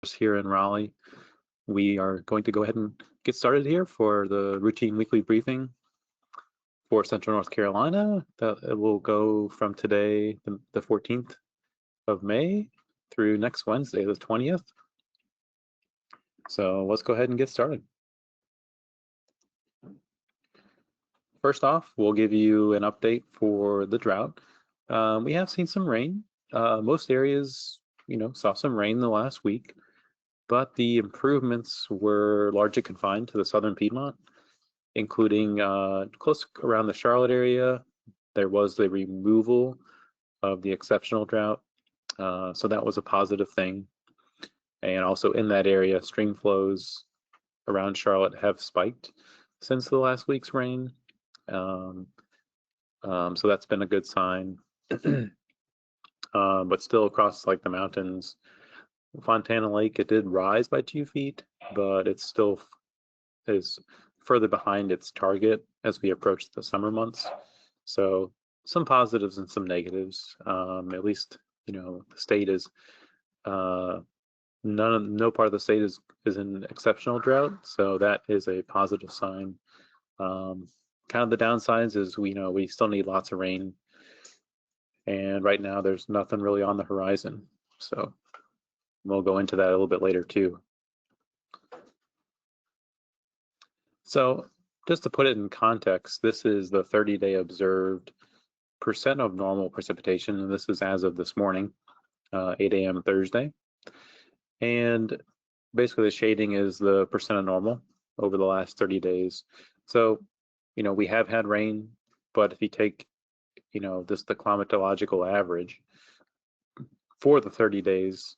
here in Raleigh. We are going to go ahead and get started here for the routine weekly briefing for Central North Carolina. That will go from today, the 14th of May, through next Wednesday, the 20th. So let's go ahead and get started. First off, we'll give you an update for the drought. We have seen some rain. Most areas, saw some rain the last week, but the improvements were largely confined to the southern Piedmont, including close around the Charlotte area. There was the removal of the exceptional drought, so that was a positive thing. And also in that area, stream flows around Charlotte have spiked since the last week's rain. So that's been a good sign. But still across like the mountains, Fontana Lake, it did rise by 2 feet, but it still is further behind its target as we approach the summer months. So some positives and some negatives. At least, the state is no part of the state is in exceptional drought, so that is a positive sign. Kind of the downsides is we still need lots of rain, and right now there's nothing really on the horizon. So we'll go into that a little bit later too. So just to put it in context, this is the 30-day observed percent of normal precipitation, and this is as of this morning, 8 a.m. Thursday. And basically the shading is the percent of normal over the last 30 days. So, we have had rain, but if you take, just the climatological average for the 30 days,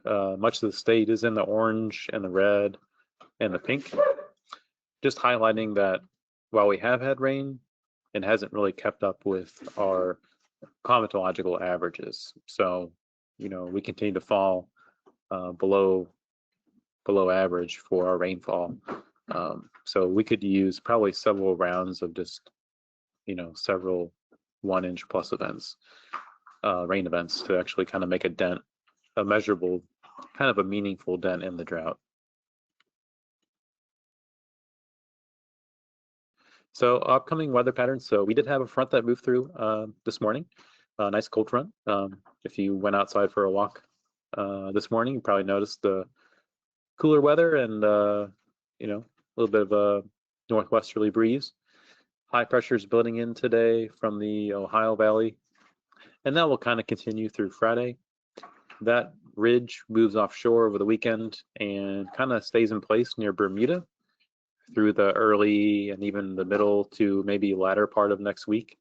much of the state is in the orange and the red and the pink, just highlighting that while we have had rain, it hasn't really kept up with our climatological averages. So, we continue to fall below average for our rainfall. So we could use probably several rounds of just, several 1-inch plus events, rain events, to actually kind of make a dent, a measurable, kind of a meaningful dent in the drought. So upcoming weather patterns. So we did have a front that moved through this morning, a nice cold front. If you went outside for a walk this morning, you probably noticed the cooler weather and a little bit of a northwesterly breeze. High pressure is building in today from the Ohio Valley, and that will kind of continue through Friday. That ridge moves offshore over the weekend and kind of stays in place near Bermuda through the early and even the middle to maybe latter part of next week.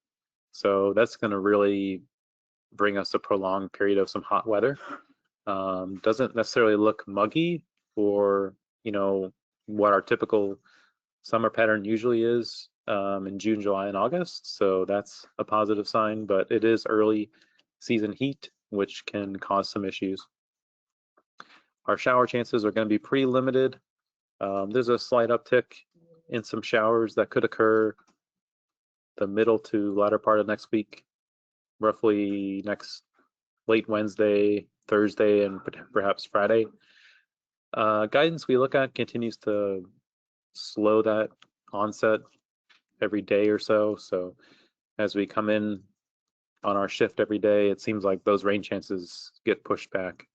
So that's going to really bring us a prolonged period of some hot weather. Doesn't necessarily look muggy or what our typical summer pattern usually is in June, July, and August. So that's a positive sign, but it is early season heat, which can cause some issues. Our shower chances are going to be pretty limited. There's a slight uptick in some showers that could occur the middle to latter part of next week, roughly next late Wednesday, Thursday, and perhaps Friday. Guidance we look at continues to slow that onset every day or so. So as we come in on our shift every day, it seems like those rain chances get pushed back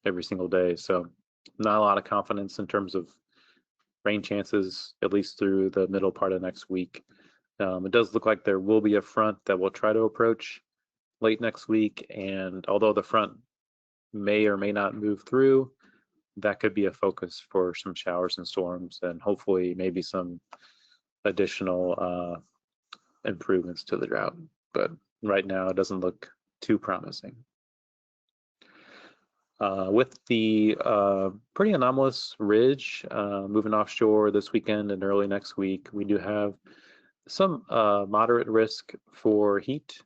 every single day. So not a lot of confidence in terms of rain chances, at least through the middle part of next week. It does look like there will be a front that will try to approach late next week, and although the front may or may not move through, that could be a focus for some showers and storms, and hopefully maybe some additional improvements to the drought. But right now it doesn't look too promising. With the pretty anomalous ridge moving offshore this weekend and early next week, we do have some moderate risk for heat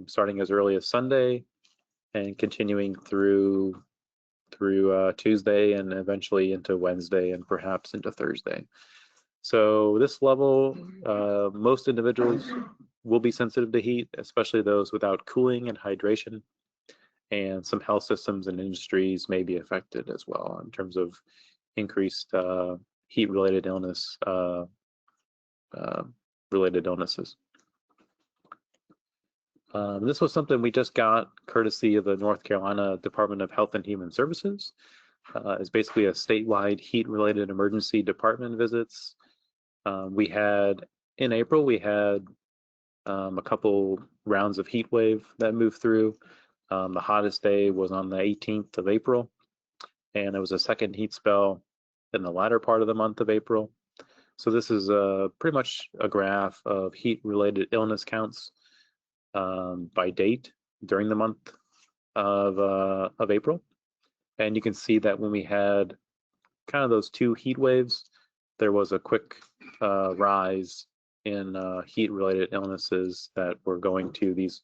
starting as early as Sunday and continuing through Tuesday and eventually into Wednesday and perhaps into Thursday. So this level, most individuals will be sensitive to heat, especially those without cooling and hydration. and some health systems and industries may be affected as well in terms of increased heat-related illness related illnesses. This was something we just got courtesy of the North Carolina Department of Health and Human Services. It's basically a statewide heat-related emergency department visits. In April, we had a couple rounds of heat wave that moved through. The hottest day was on the 18th of April, and there was a second heat spell in the latter part of the month of April. So this is pretty much a graph of heat-related illness counts by date during the month of April. And you can see that when we had kind of those two heat waves, there was a quick rise in heat-related illnesses that were going to these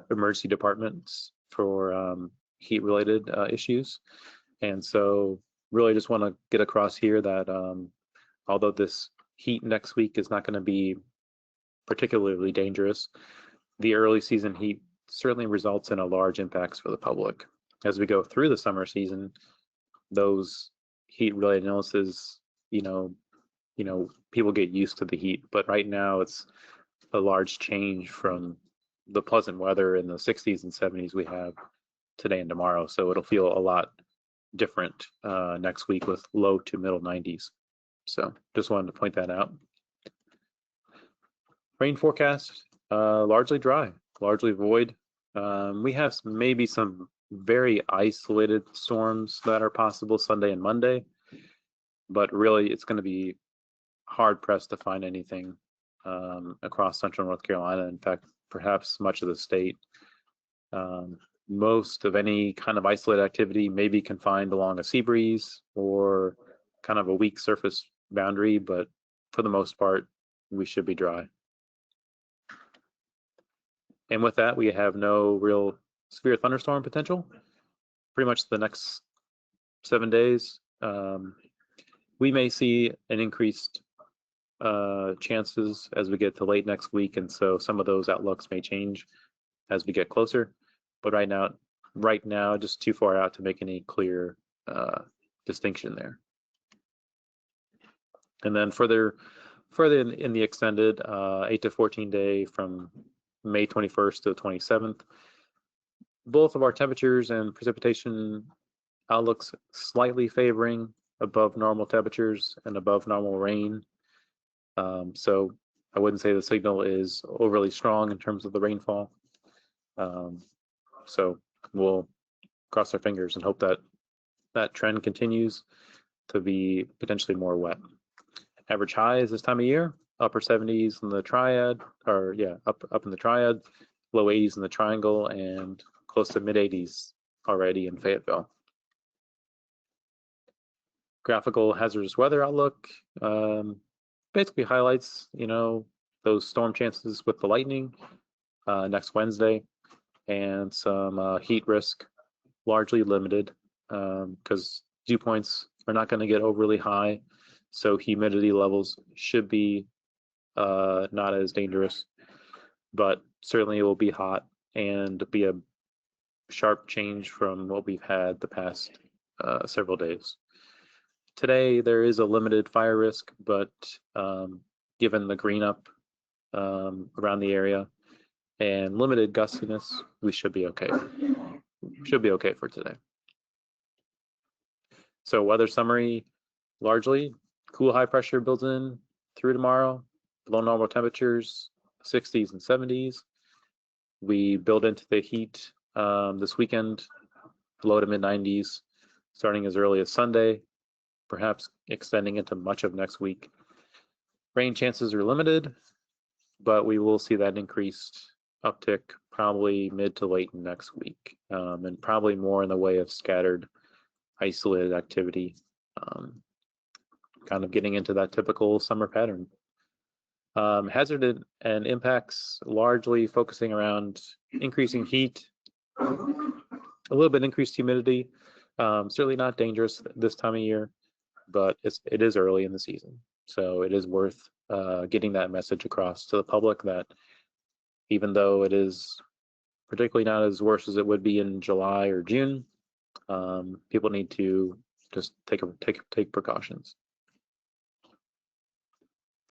emergency departments for heat-related issues. And so really just want to get across here that although this heat next week is not going to be particularly dangerous, the early season heat certainly results in a large impacts for the public. As we go through the summer season, those heat-related illnesses, people get used to the heat, but right now it's a large change from the pleasant weather in the 60s and 70s we have today and tomorrow. So it'll feel a lot different next week with low to middle 90s. So just wanted to point that out. Rain forecast, largely dry, largely void. We have maybe some very isolated storms that are possible Sunday and Monday, but really it's going to be hard pressed to find anything across central North Carolina. In fact, perhaps much of the state. Most of any kind of isolated activity may be confined along a sea breeze or kind of a weak surface boundary, but for the most part, we should be dry. And with that, we have no real severe thunderstorm potential. Pretty much the next 7 days, we may see an increased chances as we get to late next week, and so some of those outlooks may change as we get closer. But right now, just too far out to make any clear distinction there. And then further in the extended 8 to 14 day from May 21st to the 27th, both of our temperatures and precipitation outlooks slightly favoring above normal temperatures and above normal rain. So I wouldn't say the signal is overly strong in terms of the rainfall. So we'll cross our fingers and hope that that trend continues to be potentially more wet. Average highs this time of year, upper 70s in the triad, or yeah, up in the triad, low 80s in the triangle, and close to mid 80s already in Fayetteville. Graphical hazardous weather outlook basically highlights, those storm chances with the lightning next Wednesday, and some heat risk, largely limited because dew points are not going to get overly high, so humidity levels should be not as dangerous, but certainly it will be hot and be a sharp change from what we've had the past several days. Today there is a limited fire risk, but given the green up around the area and limited gustiness, we should be okay. Should be okay for today. So weather summary, largely cool high pressure builds in through tomorrow, below normal temperatures, 60s and 70s. We build into the heat this weekend, low to mid 90s, starting as early as Sunday, perhaps extending into much of next week. Rain chances are limited, but we will see that increased uptick probably mid to late next week, and probably more in the way of scattered, isolated activity, kind of getting into that typical summer pattern. Hazard and impacts largely focusing around increasing heat, a little bit increased humidity, certainly not dangerous this time of year, but it is early in the season. So it is worth getting that message across to the public that even though it is particularly not as worse as it would be in July or June. People need to just take precautions.